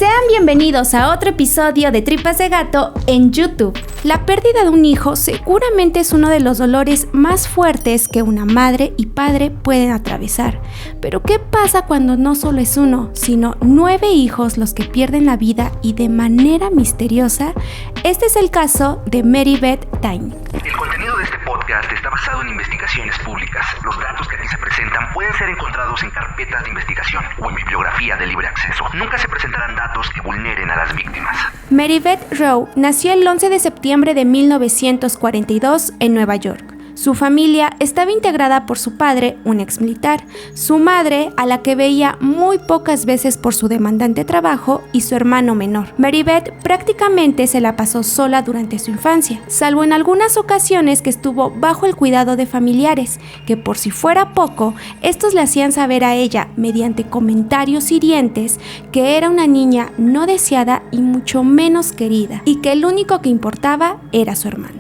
Sean bienvenidos a otro episodio de Tripas de Gato en YouTube. La pérdida de un hijo seguramente es uno de los dolores más fuertes que una madre y padre pueden atravesar. Pero ¿qué pasa cuando no solo es uno, sino 9 hijos los que pierden la vida y de manera misteriosa? Este es el caso de Mary Beth Taining. El contenido de este podcast está basado en investigaciones públicas. Los datos que aquí se presentan pueden ser encontrados en carpetas de investigación o en bibliografía de libre acceso. Nunca se presentarán datos que vulneren a las víctimas. Mary Beth Rowe nació el 11 de septiembre de 1942 en Nueva York. Su familia estaba integrada por su padre, un exmilitar, su madre, a la que veía muy pocas veces por su demandante trabajo, y su hermano menor. Mary Beth prácticamente se la pasó sola durante su infancia, salvo en algunas ocasiones que estuvo bajo el cuidado de familiares, que por si fuera poco, estos le hacían saber a ella, mediante comentarios hirientes, que era una niña no deseada y mucho menos querida, y que el único que importaba era su hermano.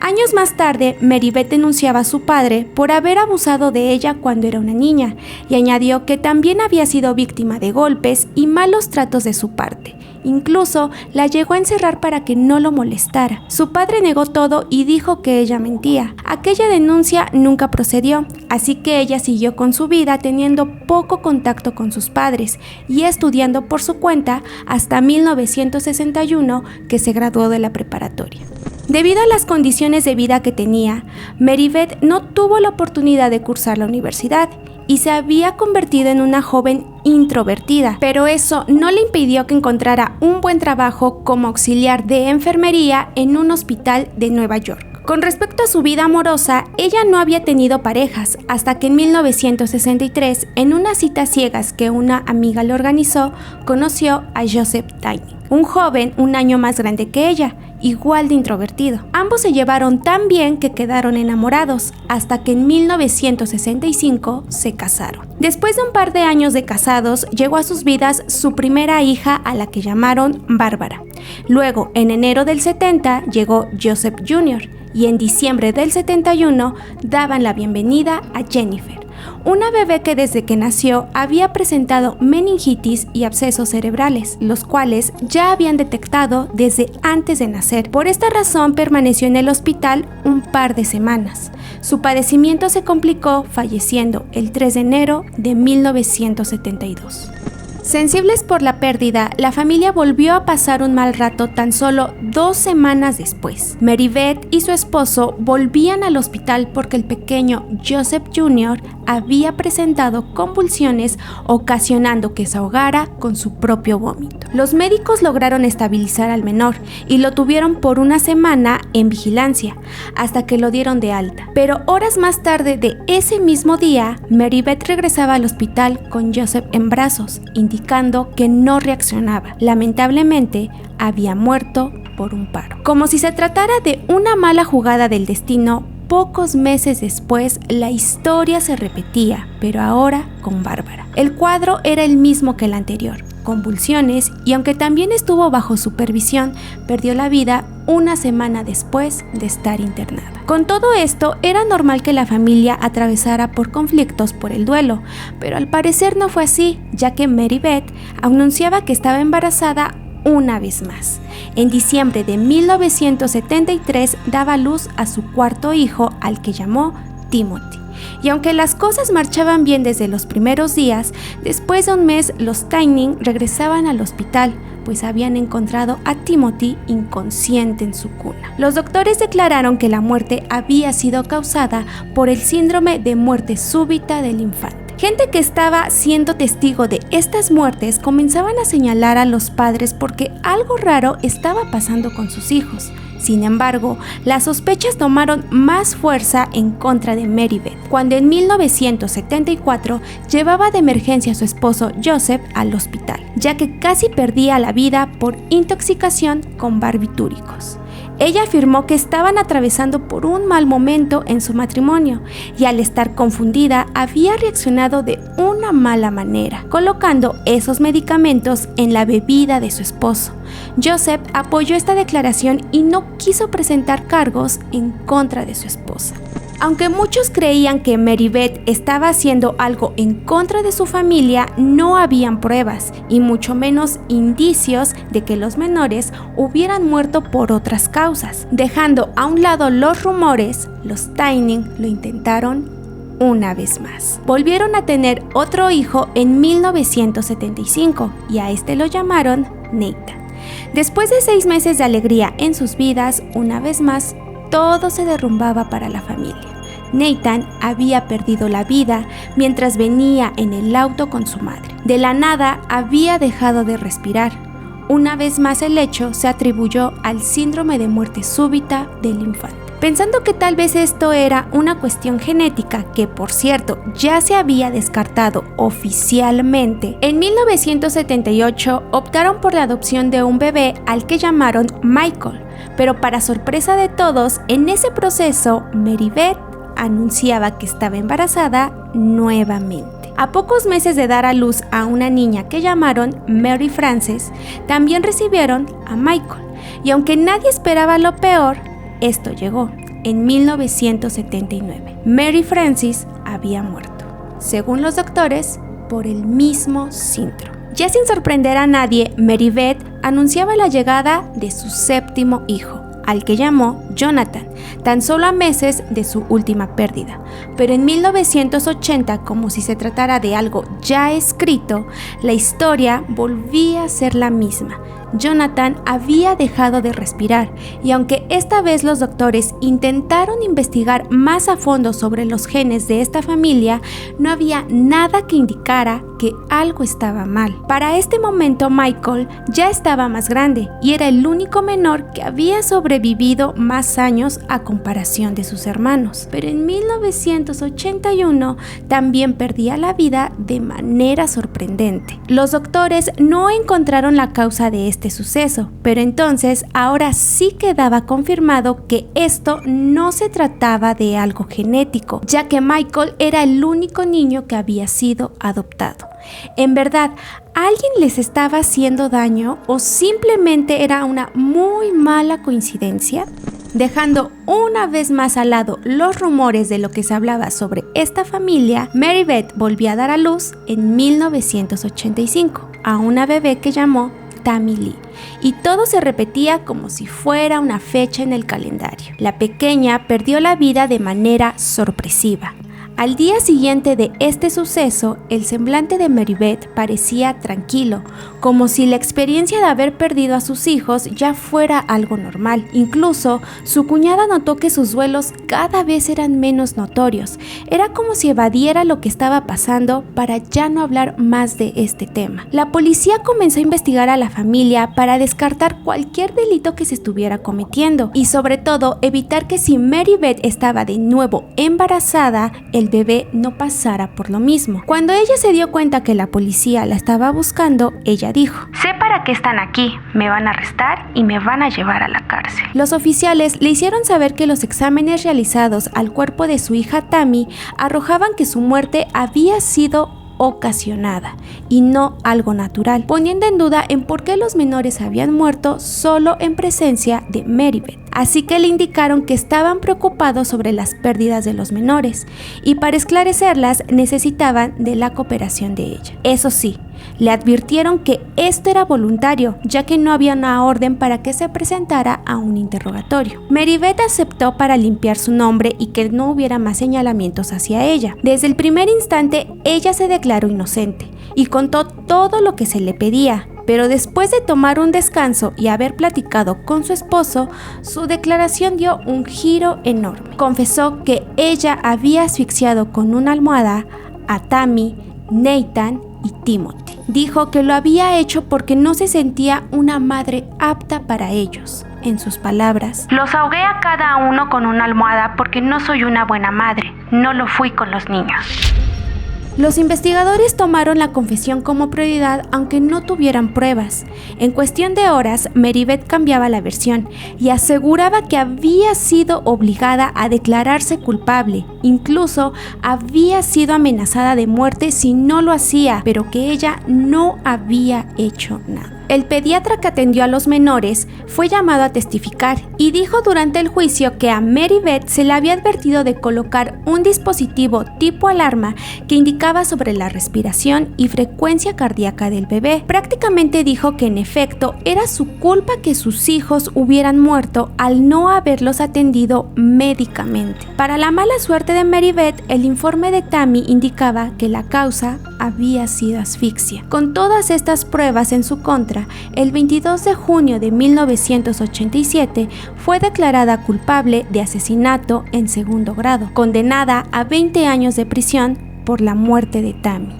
Años más tarde, Mary Beth denunciaba a su padre por haber abusado de ella cuando era una niña y añadió que también había sido víctima de golpes y malos tratos de su parte. Incluso la llegó a encerrar para que no lo molestara. Su padre negó todo y dijo que ella mentía. Aquella denuncia nunca procedió, así que ella siguió con su vida teniendo poco contacto con sus padres y estudiando por su cuenta hasta 1961, que se graduó de la preparatoria. Debido a las condiciones de vida que tenía, Mary Beth no tuvo la oportunidad de cursar la universidad y se había convertido en una joven introvertida, pero eso no le impidió que encontrara un buen trabajo como auxiliar de enfermería en un hospital de Nueva York. Con respecto a su vida amorosa, ella no había tenido parejas hasta que en 1963, en unas citas ciegas que una amiga le organizó, conoció a Joseph Taining, un joven un año más grande que ella, igual de introvertido. Ambos se llevaron tan bien que quedaron enamorados, hasta que en 1965 se casaron. Después de un par de años de casados, llegó a sus vidas su primera hija, a la que llamaron Bárbara. Luego, en enero del 70, llegó Joseph Jr., y en diciembre del 71 daban la bienvenida a Jennifer, una bebé que desde que nació había presentado meningitis y abscesos cerebrales, los cuales ya habían detectado desde antes de nacer. Por esta razón permaneció en el hospital un par de semanas. Su padecimiento se complicó, falleciendo el 3 de enero de 1972. Sensibles por la pérdida, la familia volvió a pasar un mal rato tan solo 2 semanas después. Mary Beth y su esposo volvían al hospital porque el pequeño Joseph Jr. había presentado convulsiones, ocasionando que se ahogara con su propio vómito. Los médicos lograron estabilizar al menor y lo tuvieron por una semana en vigilancia, hasta que lo dieron de alta. Pero horas más tarde de ese mismo día, Mary Beth regresaba al hospital con Joseph en brazos, indicando que no reaccionaba. Lamentablemente, había muerto por un paro. Como si se tratara de una mala jugada del destino, pocos meses después la historia se repetía, pero ahora con Bárbara. El cuadro era el mismo que el anterior: convulsiones, y aunque también estuvo bajo supervisión, perdió la vida una semana después de estar internada. Con todo esto, era normal que la familia atravesara por conflictos por el duelo, pero al parecer no fue así, ya que Mary Beth anunciaba que estaba embarazada una vez más. En diciembre de 1973 daba luz a su cuarto hijo, al que llamó Timothy. Y aunque las cosas marchaban bien desde los primeros días, después de un mes los Taining regresaban al hospital, pues habían encontrado a Timothy inconsciente en su cuna. Los doctores declararon que la muerte había sido causada por el síndrome de muerte súbita del infante. Gente que estaba siendo testigo de estas muertes comenzaban a señalar a los padres porque algo raro estaba pasando con sus hijos. Sin embargo, las sospechas tomaron más fuerza en contra de Mary Beth, cuando en 1974 llevaba de emergencia a su esposo Joseph al hospital, ya que casi perdía la vida por intoxicación con barbitúricos. Ella afirmó que estaban atravesando por un mal momento en su matrimonio y al estar confundida había reaccionado de una mala manera, colocando esos medicamentos en la bebida de su esposo. Joseph apoyó esta declaración y no quiso presentar cargos en contra de su esposa. Aunque muchos creían que Marybeth estaba haciendo algo en contra de su familia, no habían pruebas y mucho menos indicios de que los menores hubieran muerto por otras causas. Dejando a un lado los rumores, los Twining lo intentaron una vez más. Volvieron a tener otro hijo en 1975 y a este lo llamaron Nathan. Después de 6 meses de alegría en sus vidas, una vez más, todo se derrumbaba para la familia. Nathan había perdido la vida mientras venía en el auto con su madre. De la nada había dejado de respirar. Una vez más el hecho se atribuyó al síndrome de muerte súbita del infante. Pensando que tal vez esto era una cuestión genética, que por cierto ya se había descartado oficialmente, en 1978 optaron por la adopción de un bebé al que llamaron Michael, pero para sorpresa de todos, en ese proceso Marybeth anunciaba que estaba embarazada nuevamente. A pocos meses de dar a luz a una niña que llamaron Mary Frances, también recibieron a Michael, y aunque nadie esperaba lo peor, esto llegó en 1979. Mary Frances había muerto, según los doctores, por el mismo síndrome. Ya sin sorprender a nadie, Marybeth anunciaba la llegada de su 7º hijo, al que llamó Jonathan, tan solo a meses de su última pérdida. Pero en 1980, como si se tratara de algo ya escrito, la historia volvía a ser la misma. Jonathan había dejado de respirar y aunque esta vez los doctores intentaron investigar más a fondo sobre los genes de esta familia, no había nada que indicara que algo estaba mal. Para este momento Michael ya estaba más grande y era el único menor que había sobrevivido más años a comparación de sus hermanos. Pero en 1981 también perdía la vida de manera sorprendente. Los doctores no encontraron la causa de este suceso, pero entonces ahora sí quedaba confirmado que esto no se trataba de algo genético, ya que Michael era el único niño que había sido adoptado. En verdad, ¿alguien les estaba haciendo daño o simplemente era una muy mala coincidencia? Dejando una vez más al lado los rumores de lo que se hablaba sobre esta familia, Marybeth volvió a dar a luz en 1985 a una bebé que llamó Tammy Lee, y todo se repetía como si fuera una fecha en el calendario. La pequeña perdió la vida de manera sorpresiva. Al día siguiente de este suceso, el semblante de Marybeth parecía tranquilo, como si la experiencia de haber perdido a sus hijos ya fuera algo normal. Incluso, su cuñada notó que sus duelos cada vez eran menos notorios. Era como si evadiera lo que estaba pasando para ya no hablar más de este tema. La policía comenzó a investigar a la familia para descartar cualquier delito que se estuviera cometiendo y sobre todo evitar que si Marybeth estaba de nuevo embarazada, el bebé no pasara por lo mismo. Cuando ella se dio cuenta que la policía la estaba buscando, ella dijo: sé para qué están aquí, me van a arrestar y me van a llevar a la cárcel. Los oficiales le hicieron saber que los exámenes realizados al cuerpo de su hija Tammy arrojaban que su muerte había sido ocasionada y no algo natural, poniendo en duda en por qué los menores habían muerto solo en presencia de Marybeth. Así que le indicaron que estaban preocupados sobre las pérdidas de los menores y para esclarecerlas necesitaban de la cooperación de ella. Eso sí, le advirtieron que esto era voluntario, ya que no había una orden para que se presentara a un interrogatorio. Marybeth aceptó para limpiar su nombre y que no hubiera más señalamientos hacia ella. Desde el primer instante, ella se declaró inocente y contó todo lo que se le pedía. Pero después de tomar un descanso y haber platicado con su esposo, su declaración dio un giro enorme. Confesó que ella había asfixiado con una almohada a Tammy, Nathan y Timothy. Dijo que lo había hecho porque no se sentía una madre apta para ellos. En sus palabras: los ahogué a cada uno con una almohada porque no soy una buena madre, no lo fui con los niños. Los investigadores tomaron la confesión como prioridad aunque no tuvieran pruebas. En cuestión de horas, Marybeth cambiaba la versión y aseguraba que había sido obligada a declararse culpable. Incluso había sido amenazada de muerte si no lo hacía, pero que ella no había hecho nada. el pediatra que atendió a los menores, fue llamado a testificar y dijo durante el juicio que a Mary Beth se le había advertido de colocar un dispositivo tipo alarma que indicaba sobre la respiración y frecuencia cardíaca del bebé. Prácticamente dijo que en efecto era su culpa que sus hijos hubieran muerto al no haberlos atendido médicamente. Para la mala suerte de Mary Beth, el informe de Tammy indicaba que la causa había sido asfixia. Con todas estas pruebas en su contra, el 22 de junio de 1987 fue declarada culpable de asesinato en segundo grado, condenada a 20 años de prisión por la muerte de Tammy.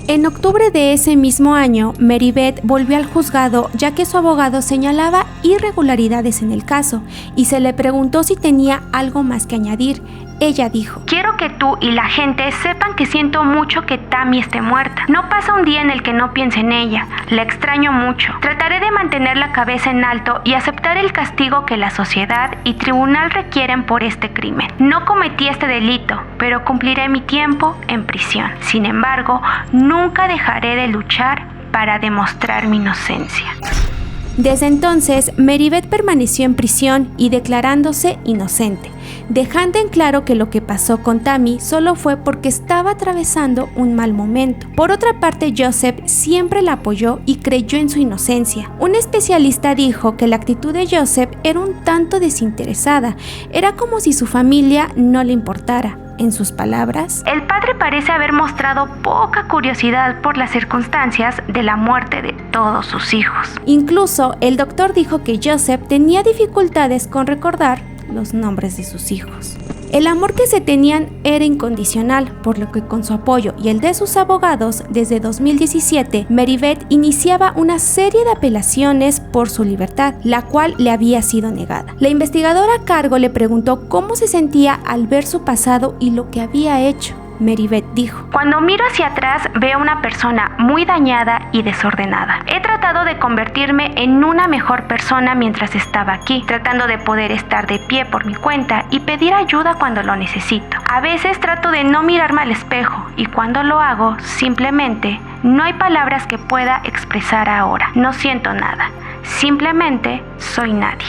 En octubre de ese mismo año, Mary Beth volvió al juzgado ya que su abogado señalaba irregularidades en el caso y se le preguntó si tenía algo más que añadir. Ella dijo: quiero que tú y la gente sepan que siento mucho que Tammy esté muerta. No pasa un día en el que no piense en ella. La extraño mucho. Trataré de mantener la cabeza en alto y aceptar el castigo que la sociedad y tribunal requieren por este crimen. No cometí este delito, pero cumpliré mi tiempo en prisión. Sin embargo, nunca dejaré de luchar para demostrar mi inocencia. Desde entonces, Mary Beth permaneció en prisión y declarándose inocente, dejando en claro que lo que pasó con Tammy solo fue porque estaba atravesando un mal momento. Por otra parte, Joseph siempre la apoyó y creyó en su inocencia. Un especialista dijo que la actitud de Joseph era un tanto desinteresada, era como si su familia no le importara. En sus palabras, el padre parece haber mostrado poca curiosidad por las circunstancias de la muerte de todos sus hijos. Incluso el doctor dijo que Joseph tenía dificultades con recordar los nombres de sus hijos. El amor que se tenían era incondicional, por lo que con su apoyo y el de sus abogados, desde 2017, Mary Beth iniciaba una serie de apelaciones por su libertad, la cual le había sido negada. La investigadora a cargo le preguntó cómo se sentía al ver su pasado y lo que había hecho. Mary Beth dijo: cuando miro hacia atrás veo una persona muy dañada y desordenada. He tratado de convertirme en una mejor persona mientras estaba aquí, tratando de poder estar de pie por mi cuenta y pedir ayuda cuando lo necesito. A veces trato de no mirarme al espejo y cuando lo hago, simplemente no hay palabras que pueda expresar ahora. No siento nada. Simplemente soy nadie.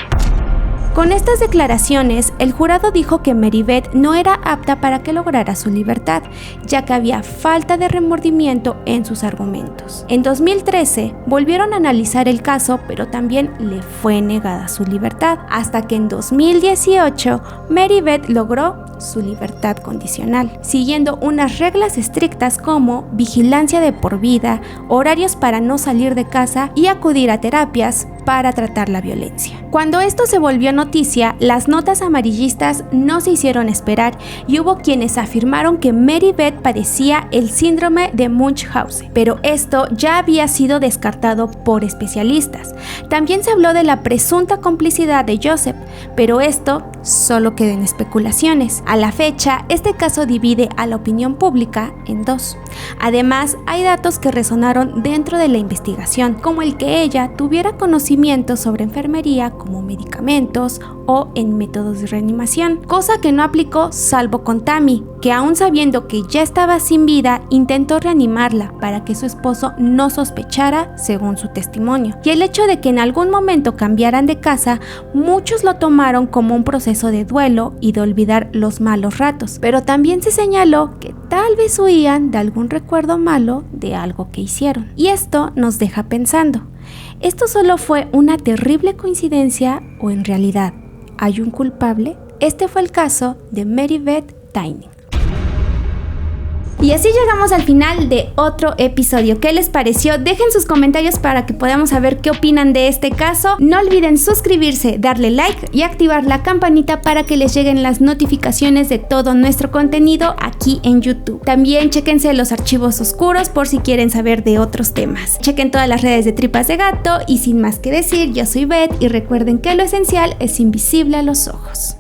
Con estas declaraciones, el jurado dijo que Mary Beth no era apta para que lograra su libertad, ya que había falta de remordimiento en sus argumentos. En 2013, volvieron a analizar el caso, pero también le fue negada su libertad, hasta que en 2018, Mary Beth logró su libertad condicional, siguiendo unas reglas estrictas como vigilancia de por vida, horarios para no salir de casa y acudir a terapias para tratar la violencia. Cuando esto se volvió noticia, las notas amarillistas no se hicieron esperar y hubo quienes afirmaron que Mary Beth padecía el síndrome de Munchausen, pero esto ya había sido descartado por especialistas. También se habló de la presunta complicidad de Joseph, pero esto solo queda en especulaciones. A la fecha, este caso divide a la opinión pública en dos. Además, hay datos que resonaron dentro de la investigación, como el que ella tuviera conocimiento sobre enfermería como medicamentos o en métodos de reanimación, cosa que no aplicó salvo con Tammy, que aún sabiendo que ya estaba sin vida, intentó reanimarla para que su esposo no sospechara, según su testimonio. Y el hecho de que en algún momento cambiaran de casa, muchos lo tomaron como un proceso de duelo y de olvidar los malos ratos, pero también se señaló que tal vez huían de algún recuerdo malo de algo que hicieron. Y esto nos deja pensando, ¿esto solo fue una terrible coincidencia o en realidad hay un culpable? Este fue el caso de Mary Beth Taining. Y así llegamos al final de otro episodio. ¿Qué les pareció? Dejen sus comentarios para que podamos saber qué opinan de este caso. No olviden suscribirse, darle like y activar la campanita para que les lleguen las notificaciones de todo nuestro contenido aquí en YouTube. También chéquense los archivos oscuros por si quieren saber de otros temas. Chequen todas las redes de Tripas de Gato y sin más que decir, yo soy Beth y recuerden que lo esencial es invisible a los ojos.